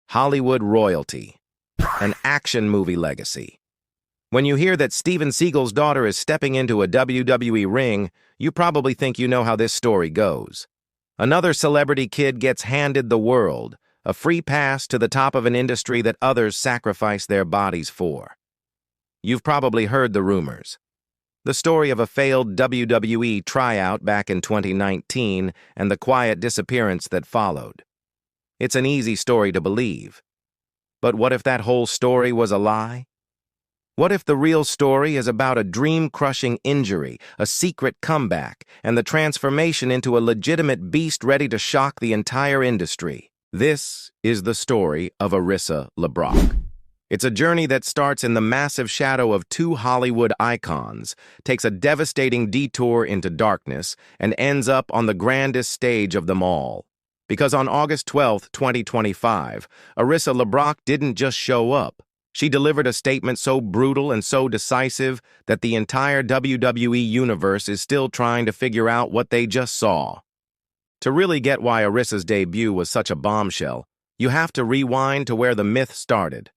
Hollywood royalty, an action movie legacy. When you hear that Steven Seagal's daughter is stepping into a WWE ring, you probably think you know how this story goes. Another celebrity kid gets handed the world, a free pass to the top of an industry that others sacrifice their bodies for. You've probably heard the rumors. The story of a failed WWE tryout back in 2019 and the quiet disappearance that followed. It's an easy story to believe. But what if that whole story was a lie? What if the real story is about a dream-crushing injury, a secret comeback, and the transformation into a legitimate beast ready to shock the entire industry? This is the story of Arissa LeBrock. It's a journey that starts in the massive shadow of two Hollywood icons, takes a devastating detour into darkness, and ends up on the grandest stage of them all. Because on August 12, 2025, Arissa LeBrock didn't just show up. She delivered a statement so brutal and so decisive that the entire WWE Universe is still trying to figure out what they just saw. To really get why Arissa's debut was such a bombshell, you have to rewind to where the myth started.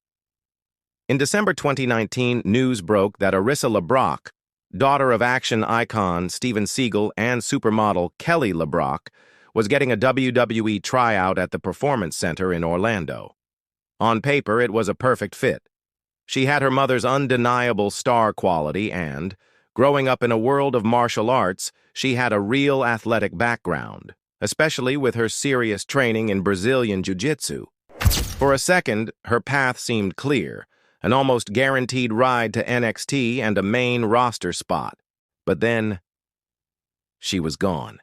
In December 2019, news broke that Arissa LeBrock, daughter of action icon Steven Seagal and supermodel Kelly LeBrock, was getting a WWE tryout at the Performance Center in Orlando. On paper, it was a perfect fit. She had her mother's undeniable star quality and, growing up in a world of martial arts, she had a real athletic background, especially with her serious training in Brazilian Jiu-Jitsu. For a second, her path seemed clear, an almost guaranteed ride to NXT and a main roster spot. But then, she was gone.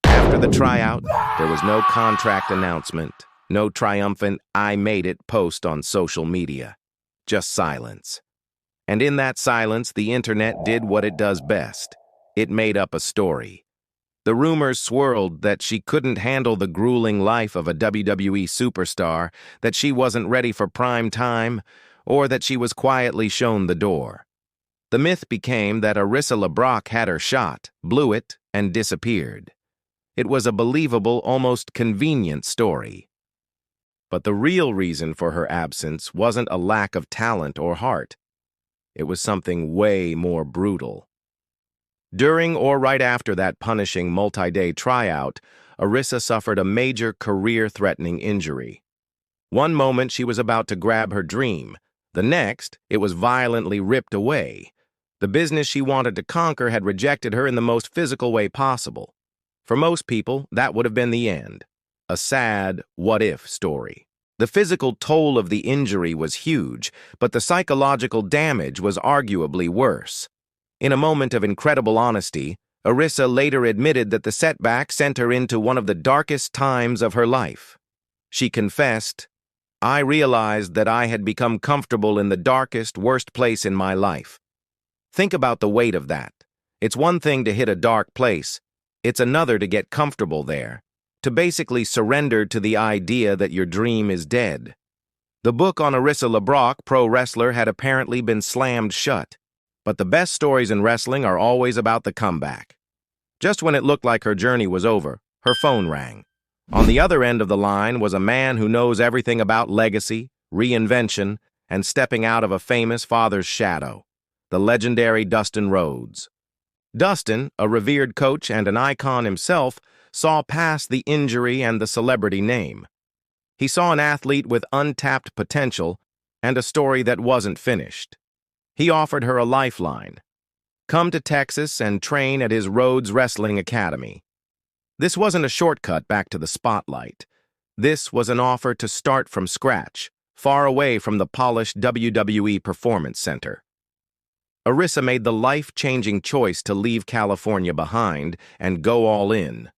After the tryout, there was no contract announcement, no triumphant "I made it" post on social media. Just silence. And in that silence, the internet did what it does best. It made up a story. The rumors swirled that she couldn't handle the grueling life of a WWE superstar, that she wasn't ready for prime time, or that she was quietly shown the door. The myth became that Arissa LeBrock had her shot, blew it, and disappeared. It was a believable, almost convenient story. But the real reason for her absence wasn't a lack of talent or heart. It was something way more brutal. During or right after that punishing multi-day tryout, Arissa suffered a major career-threatening injury. One moment she was about to grab her dream. The next, it was violently ripped away. The business she wanted to conquer had rejected her in the most physical way possible. For most people, that would have been the end. A sad what-if story. The physical toll of the injury was huge, but the psychological damage was arguably worse. In a moment of incredible honesty, Arissa later admitted that the setback sent her into one of the darkest times of her life. She confessed, "I realized that I had become comfortable in the darkest, worst place in my life." Think about the weight of that. It's one thing to hit a dark place. It's another to get comfortable there, to basically surrender to the idea that your dream is dead. The book on Arissa LeBrock, pro wrestler, had apparently been slammed shut. But the best stories in wrestling are always about the comeback. Just when it looked like her journey was over, her phone rang. On the other end of the line was a man who knows everything about legacy, reinvention, and stepping out of a famous father's shadow, the legendary Dustin Rhodes. Dustin, a revered coach and an icon himself, saw past the injury and the celebrity name. He saw an athlete with untapped potential and a story that wasn't finished. He offered her a lifeline. Come to Texas and train at his Rhodes Wrestling Academy. This wasn't a shortcut back to the spotlight. This was an offer to start from scratch, far away from the polished WWE Performance Center. Arissa made the life-changing choice to leave California behind and go all in.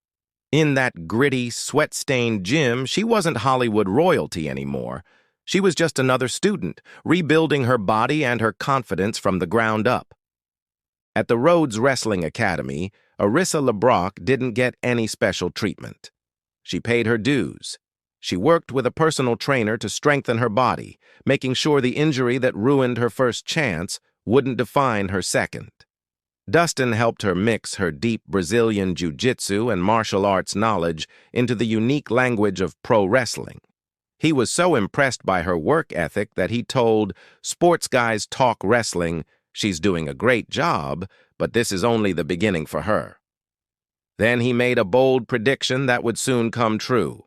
In that gritty, sweat-stained gym, she wasn't Hollywood royalty anymore. She was just another student, rebuilding her body and her confidence from the ground up. At the Rhodes Wrestling Academy, Arissa LeBrock didn't get any special treatment. She paid her dues. She worked with a personal trainer to strengthen her body, making sure the injury that ruined her first chance wouldn't define her second. Dustin helped her mix her deep Brazilian jiu-jitsu and martial arts knowledge into the unique language of pro wrestling. He was so impressed by her work ethic that he told Sports Guys Talk Wrestling she's doing a great job, but this is only the beginning for her. Then he made a bold prediction that would soon come true.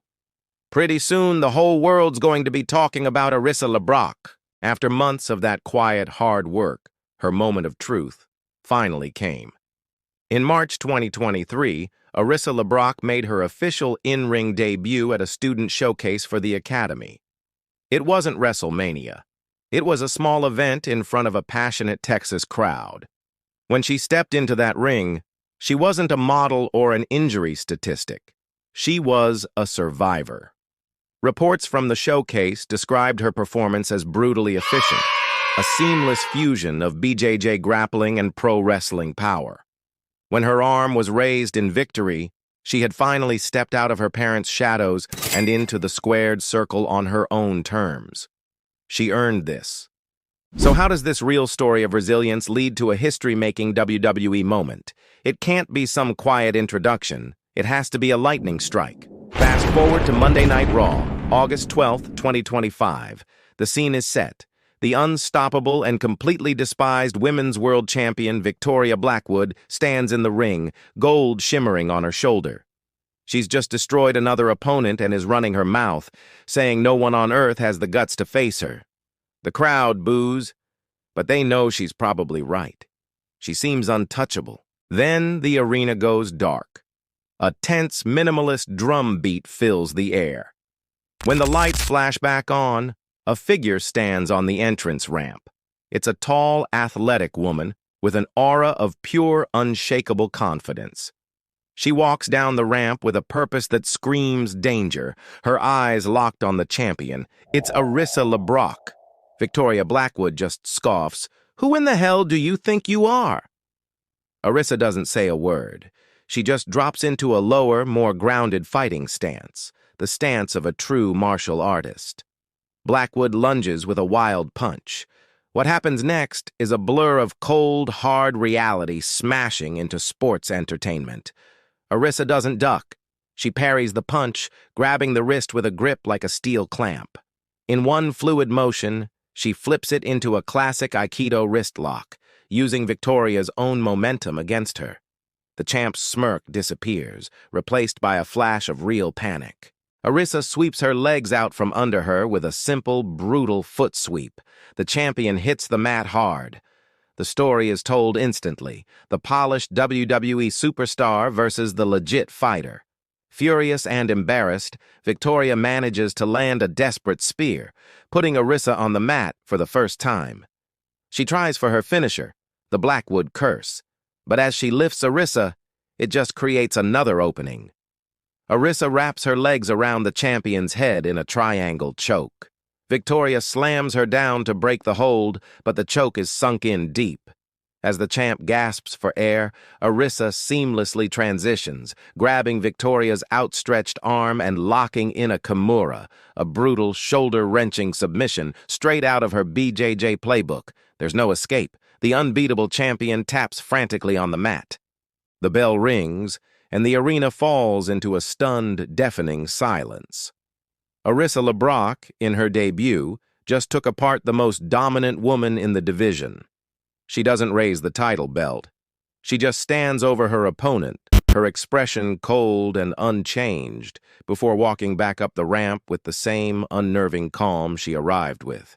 Pretty soon, the whole world's going to be talking about Arissa LeBrock. After months of that quiet, hard work, her moment of truth finally came. In March 2023, Arissa LeBrock made her official in-ring debut at a student showcase for the Academy. It wasn't WrestleMania. It was a small event in front of a passionate Texas crowd. When she stepped into that ring, she wasn't a model or an injury statistic. She was a survivor. Reports from the showcase described her performance as brutally efficient, a seamless fusion of BJJ grappling and pro wrestling power. When her arm was raised in victory, she had finally stepped out of her parents' shadows and into the squared circle on her own terms. She earned this. So how does this real story of resilience lead to a history-making WWE moment? It can't be some quiet introduction. It has to be a lightning strike. Fast forward to Monday Night Raw, August 12th, 2025. The scene is set. The unstoppable and completely despised Women's World Champion Victoria Blackwood stands in the ring, gold shimmering on her shoulder. She's just destroyed another opponent and is running her mouth, saying no one on earth has the guts to face her. The crowd boos, but they know she's probably right. She seems untouchable. Then the arena goes dark. A tense, minimalist drum beat fills the air. When the lights flash back on, a figure stands on the entrance ramp. It's a tall, athletic woman with an aura of pure, unshakable confidence. She walks down the ramp with a purpose that screams danger, her eyes locked on the champion. It's Arissa LeBrock. Victoria Blackwood just scoffs, "Who in the hell do you think you are?" Arissa doesn't say a word. She just drops into a lower, more grounded fighting stance, the stance of a true martial artist. Blackwood lunges with a wild punch. What happens next is a blur of cold, hard reality smashing into sports entertainment. Arissa doesn't duck. She parries the punch, grabbing the wrist with a grip like a steel clamp. In one fluid motion, she flips it into a classic Aikido wrist lock, using Victoria's own momentum against her. The champ's smirk disappears, replaced by a flash of real panic. Arissa sweeps her legs out from under her with a simple, brutal foot sweep. The champion hits the mat hard. The story is told instantly. The polished WWE superstar versus the legit fighter. Furious and embarrassed, Victoria manages to land a desperate spear, putting Arissa on the mat for the first time. She tries for her finisher, the Blackwood curse. But as she lifts Arissa, it just creates another opening. Arissa wraps her legs around the champion's head in a triangle choke. Victoria slams her down to break the hold, but the choke is sunk in deep. As the champ gasps for air, Arissa seamlessly transitions, grabbing Victoria's outstretched arm and locking in a Kimura, a brutal, shoulder-wrenching submission straight out of her BJJ playbook. There's no escape. The unbeatable champion taps frantically on the mat. The bell rings, and the arena falls into a stunned, deafening silence. Arissa LeBrock, in her debut, just took apart the most dominant woman in the division. She doesn't raise the title belt. She just stands over her opponent, her expression cold and unchanged, before walking back up the ramp with the same unnerving calm she arrived with.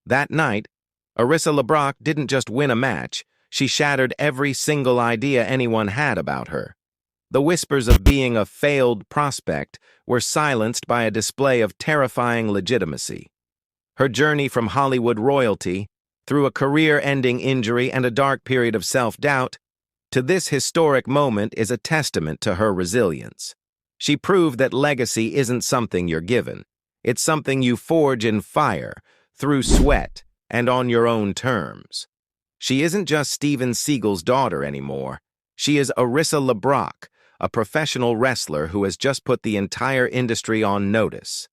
That night, Arissa LeBrock didn't just win a match, she shattered every single idea anyone had about her. The whispers of being a failed prospect were silenced by a display of terrifying legitimacy. Her journey from Hollywood royalty, through a career-ending injury and a dark period of self-doubt, to this historic moment is a testament to her resilience. She proved that legacy isn't something you're given. It's something you forge in fire, through sweat, and on your own terms. She isn't just Steven Seagal's daughter anymore. She is Arissa LeBrock, a professional wrestler who has just put the entire industry on notice.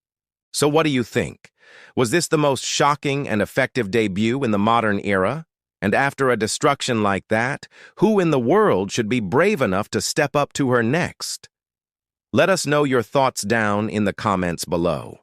So what do you think? Was this the most shocking and effective debut in the modern era? And after a destruction like that, who in the world should be brave enough to step up to her next? Let us know your thoughts down in the comments below.